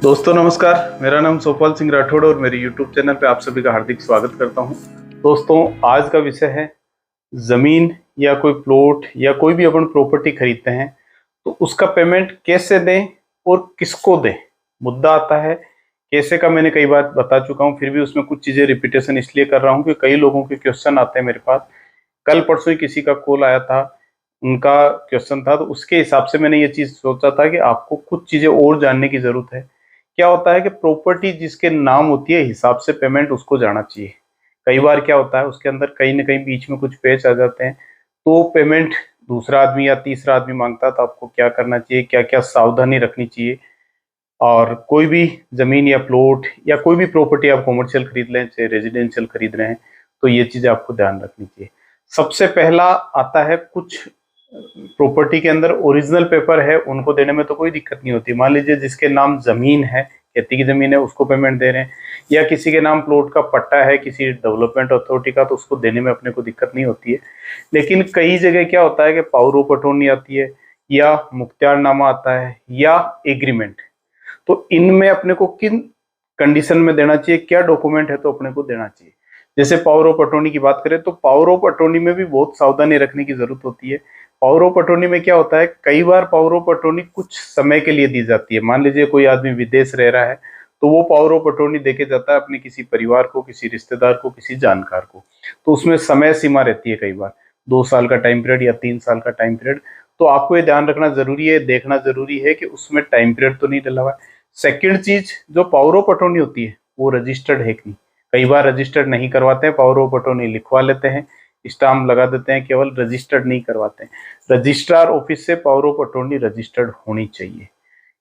दोस्तों नमस्कार, मेरा नाम सोपाल सिंह राठौड़ और मेरे YouTube चैनल पे आप सभी का हार्दिक स्वागत करता हूं। दोस्तों आज का विषय है ज़मीन या कोई प्लॉट या कोई भी अपन प्रॉपर्टी खरीदते हैं तो उसका पेमेंट कैसे दें और किसको दें। मुद्दा आता है कैसे का, मैंने कई बार बता चुका हूं, फिर भी उसमें कुछ चीज़ें रिपीटेशन इसलिए कर रहा हूं कि कई लोगों के क्वेश्चन आते हैं मेरे पास। कल परसों ही किसी का कॉल आया था, उनका क्वेश्चन था, तो उसके हिसाब से मैंने ये चीज़ सोचा था कि आपको कुछ चीज़ें और जानने की ज़रूरत है। क्या होता है कि प्रॉपर्टी जिसके नाम होती है हिसाब से पेमेंट उसको जाना चाहिए। कई बार क्या होता है उसके अंदर कहीं ना कहीं बीच में कुछ पेच आ जाते हैं तो पेमेंट दूसरा आदमी या तीसरा आदमी मांगता है, तो आपको क्या करना चाहिए, क्या क्या सावधानी रखनी चाहिए। और कोई भी जमीन या प्लॉट या कोई भी प्रॉपर्टी आप कॉमर्शियल खरीद लें चाहे रेजिडेंशियल खरीद रहे हैं तो ये चीजें आपको ध्यान रखनी चाहिए। सबसे पहला आता है, कुछ प्रॉपर्टी के अंदर ओरिजिनल पेपर है उनको देने में तो कोई दिक्कत नहीं होती। मान लीजिए जिसके नाम जमीन है, खेती की जमीन है, उसको पेमेंट दे रहे हैं, या किसी के नाम प्लॉट का पट्टा है किसी डेवलपमेंट अथॉरिटी का, तो उसको देने में अपने को दिक्कत नहीं होती है। लेकिन कई जगह क्या होता है कि पावर ऑफ अटॉर्नी आती है या मुख्तियारनामा आता है या एग्रीमेंट, तो इनमें अपने को किन कंडीशन में देना चाहिए, क्या डॉक्यूमेंट है तो अपने को देना चाहिए। जैसे पावर ऑफ अटॉर्नी की बात करें तो पावर ऑफ अटॉर्नी में भी बहुत सावधानी रखने की जरूरत होती है। पावर ऑफ अटॉर्नी में क्या होता है, कई बार पावर ऑफ अटॉर्नी कुछ समय के लिए दी जाती है। मान लीजिए कोई आदमी विदेश रह रहा है तो वो पावर ऑफ अटॉर्नी देके जाता है अपने किसी परिवार को, किसी रिश्तेदार को, किसी जानकार को, तो उसमें समय सीमा रहती है, कई बार 2 साल का टाइम पीरियड या 3 साल का टाइम पीरियड। तो आपको ये ध्यान रखना जरूरी है, देखना जरूरी है कि उसमें टाइम पीरियड तो नहीं डला हुआ है। सेकेंड चीज, जो पावर ऑफ अटॉर्नी होती है वो रजिस्टर्ड है कि नहीं। कई बार रजिस्टर्ड नहीं करवाते हैं, पावर ऑफ अटॉर्नी लिखवा लेते हैं, स्टाम्प लगा देते हैं, केवल रजिस्टर्ड नहीं करवाते हैं। रजिस्ट्रार ऑफिस से पावर ऑफ अटॉर्नी रजिस्टर्ड होनी चाहिए।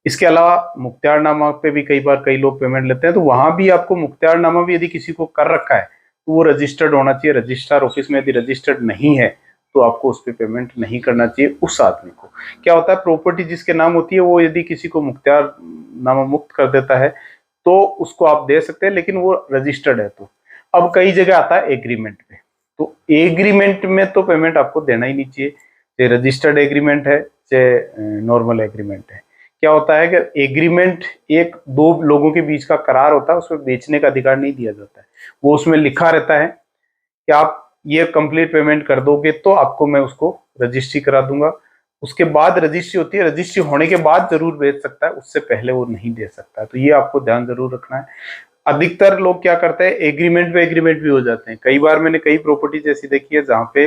इसके अलावा मुख्तियारनामा पे भी कई बार कई लोग पेमेंट लेते हैं, तो वहां भी आपको मुख्तियारनामा भी यदि किसी को कर रखा है तो वो रजिस्टर्ड होना चाहिए। रजिस्ट्रार ऑफिस में यदि रजिस्टर्ड नहीं है तो आपको उस पर पेमेंट नहीं करना चाहिए उस आदमी को। क्या होता है, प्रॉपर्टी जिसके नाम होती है वो यदि किसी को मुख्तियारनामा मुक्त कर देता है तो उसको आप दे सकते हैं, लेकिन वो रजिस्टर्ड है। तो अब कई जगह आता है एग्रीमेंट पे, तो एग्रीमेंट में तो पेमेंट आपको देना ही नहीं चाहिए, चाहे रजिस्टर्ड एग्रीमेंट है चाहे नॉर्मल एग्रीमेंट है। क्या होता है कि एग्रीमेंट एक दो लोगों के बीच का करार होता है, उसमें बेचने का अधिकार नहीं दिया जाता है। वो उसमें लिखा रहता है कि आप ये कंप्लीट पेमेंट कर दोगे तो आपको मैं उसको रजिस्ट्री करा दूंगा। उसके बाद रजिस्ट्री होती है, रजिस्ट्री होने के बाद जरूर बेच सकता है, उससे पहले वो नहीं दे सकता है। तो ये आपको ध्यान जरूर रखना है। अधिकतर लोग क्या करते हैं, एग्रीमेंट पे एग्रीमेंट भी हो जाते हैं। कई बार मैंने कई प्रॉपर्टी जैसी देखी है जहाँ पे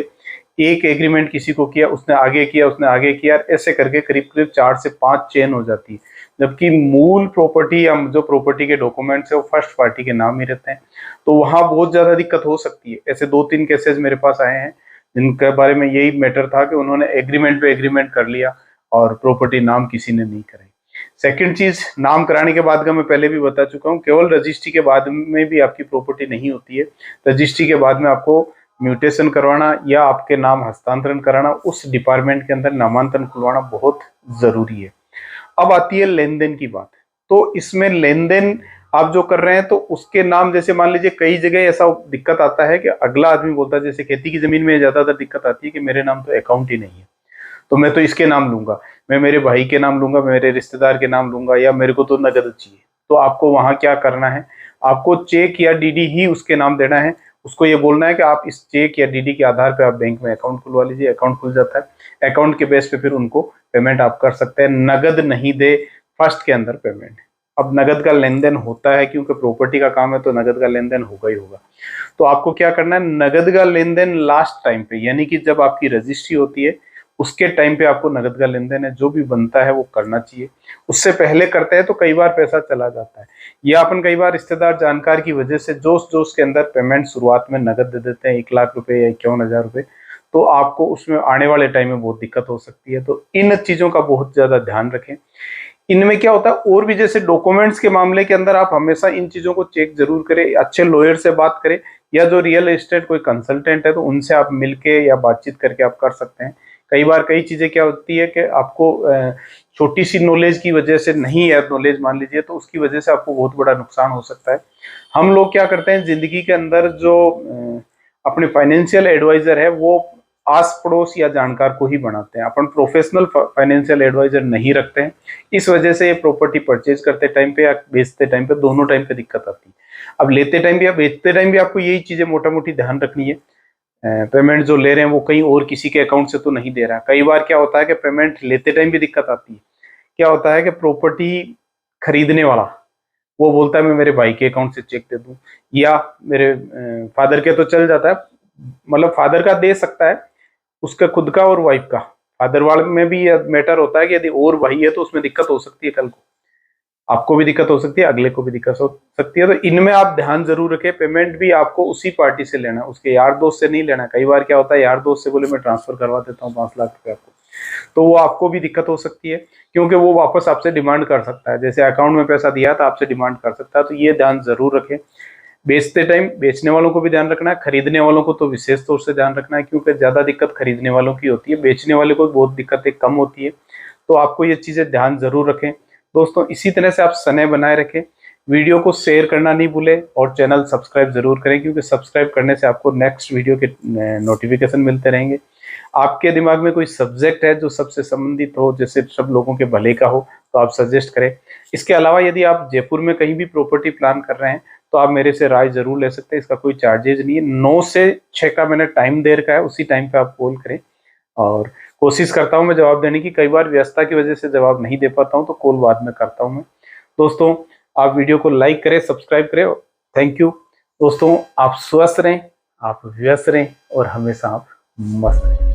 एक एग्रीमेंट किसी को किया, उसने आगे किया, उसने आगे किया, ऐसे करके करीब करीब 4 से 5 चेन हो जाती है, जबकि मूल प्रॉपर्टी या जो प्रॉपर्टी के डॉक्यूमेंट्स है वो फर्स्ट पार्टी के नाम ही रहते हैं। तो वहां बहुत ज्यादा दिक्कत हो सकती है। ऐसे 2-3 केसेस मेरे पास आए हैं जिनके बारे में यही मैटर था कि उन्होंने एग्रीमेंट पे एग्रीमेंट कर लिया और प्रॉपर्टी नाम किसी ने नहीं कराई। सेकंड चीज, नाम कराने के बाद का मैं पहले भी बता चुका हूँ, केवल रजिस्ट्री के बाद में भी आपकी प्रॉपर्टी नहीं होती है। रजिस्ट्री के बाद में आपको म्यूटेशन करवाना या आपके नाम हस्तांतरण कराना, उस डिपार्टमेंट के अंदर नामांतरण खुलवाना बहुत जरूरी है। अब आती है लेन देन की बात। तो इसमें लेन देन आप जो कर रहे हैं तो उसके नाम, जैसे मान लीजिए कई जगह ऐसा दिक्कत आता है कि अगला आदमी बोलता है, जैसे खेती की जमीन में ज्यादातर दिक्कत आती है कि मेरे नाम तो अकाउंट ही नहीं है, तो मैं तो इसके नाम लूंगा, मैं मेरे भाई के नाम लूंगा, मेरे रिश्तेदार के नाम लूंगा, या मेरे को तो नगद चाहिए। तो आपको वहां क्या करना है, आपको चेक या डीडी ही उसके नाम देना है। उसको ये बोलना है कि आप इस चेक या डीडी के आधार पे आप बैंक में अकाउंट खुलवा लीजिए। अकाउंट खुल जाता है, अकाउंट के बेस पे फिर उनको पेमेंट आप कर सकते हैं। नगद नहीं दे फर्स्ट के अंदर पेमेंट। अब नगद का लेन देन होता है क्योंकि प्रॉपर्टी का काम है, तो नगद का लेन देन होगा ही होगा। तो आपको क्या करना है, नगद का लेन देन लास्ट टाइम पे, यानी कि जब आपकी रजिस्ट्री होती है उसके टाइम पे आपको नगद का लेन देन है जो भी बनता है वो करना चाहिए। उससे पहले करते हैं तो कई बार पैसा चला जाता है, या अपन कई बार रिश्तेदार जानकार की वजह से जोश जोश के अंदर पेमेंट शुरुआत में नगद दे देते हैं 1 लाख रुपए या 51,000 रुपए, तो आपको उसमें आने वाले टाइम में बहुत दिक्कत हो सकती है। तो इन चीजों का बहुत ज्यादा ध्यान रखें। इनमें क्या होता है, और भी जैसे डॉक्यूमेंट्स के मामले के अंदर आप हमेशा इन चीजों को चेक जरूर करें, अच्छे लॉयर से बात करें, या जो रियल एस्टेट कोई कंसल्टेंट है तो उनसे आप मिलके या बातचीत करके आप कर सकते हैं। कई बार कई चीजें क्या होती है कि आपको छोटी सी नॉलेज की वजह से नहीं है नॉलेज मान लीजिए, तो उसकी वजह से आपको बहुत बड़ा नुकसान हो सकता है। हम लोग क्या करते हैं जिंदगी के अंदर, जो अपने फाइनेंशियल एडवाइजर है वो आस पड़ोस या जानकार को ही बनाते हैं। अपन प्रोफेशनल फाइनेंशियल एडवाइजर नहीं रखते हैं, इस वजह से ये प्रॉपर्टी परचेज करते टाइम पे या बेचते टाइम पे, दोनों टाइम पे दिक्कत आती है। अब लेते टाइम भी या बेचते टाइम भी आपको यही चीजें मोटा मोटी ध्यान रखनी है। पेमेंट जो ले रहे हैं वो कहीं और किसी के अकाउंट से तो नहीं दे रहा है। कई बार क्या होता है कि पेमेंट लेते टाइम भी दिक्कत आती है। क्या होता है कि प्रॉपर्टी खरीदने वाला वो बोलता है मैं मेरे भाई के अकाउंट से चेक दे दूं, या मेरे फादर के तो चल जाता है, मतलब फादर का दे सकता है, उसका खुद का और वाइफ का। फादर वाले में भी यह मैटर होता है कि यदि और भाई है तो उसमें दिक्कत हो सकती है, कल को आपको भी दिक्कत हो सकती है, अगले को भी दिक्कत हो सकती है। तो इनमें आप ध्यान जरूर रखें। पेमेंट भी आपको उसी पार्टी से लेना है, उसके यार दोस्त से नहीं लेना। कई बार क्या होता है, यार दोस्त से बोले मैं ट्रांसफर करवा देता हूँ 5 लाख रुपए आपको, तो वो आपको भी दिक्कत हो सकती है, क्योंकि वो वापस आपसे डिमांड कर सकता है। जैसे अकाउंट में पैसा दिया था आपसे डिमांड कर सकता है। तो ये ध्यान जरूर रखें। बेचते टाइम बेचने वालों को भी ध्यान रखना है, खरीदने वालों को तो विशेष तौर से ध्यान रखना है, क्योंकि ज्यादा दिक्कत खरीदने वालों की होती है, बेचने वाले को बहुत दिक्कतें कम होती है। तो आपको ये चीजें ध्यान जरूर रखें दोस्तों। इसी तरह से आप स्नेह बनाए रखें, वीडियो को शेयर करना नहीं भूलें और चैनल सब्सक्राइब जरूर करें, क्योंकि सब्सक्राइब करने से आपको नेक्स्ट वीडियो के नोटिफिकेशन मिलते रहेंगे। आपके दिमाग में कोई सब्जेक्ट है जो सबसे संबंधित हो, जैसे सब लोगों के भले का हो, तो आप सजेस्ट करें। इसके अलावा यदि आप जयपुर में कहीं भी प्रॉपर्टी प्लान कर रहे हैं तो आप मेरे से राय जरूर ले सकते हैं। इसका कोई चार्जेज नहीं है। 9 से 6 का मैंने टाइम दे रखा है, उसी टाइम पे आप कॉल करें और कोशिश करता हूं मैं जवाब देने की। कई बार व्यस्तता की वजह से जवाब नहीं दे पाता हूं, तो कॉल बाद में करता हूं मैं। दोस्तों आप वीडियो को लाइक करें, सब्सक्राइब करें। थैंक यू दोस्तों। आप स्वस्थ रहें, आप व्यस्त रहें और हमेशा आप मस्त रहें।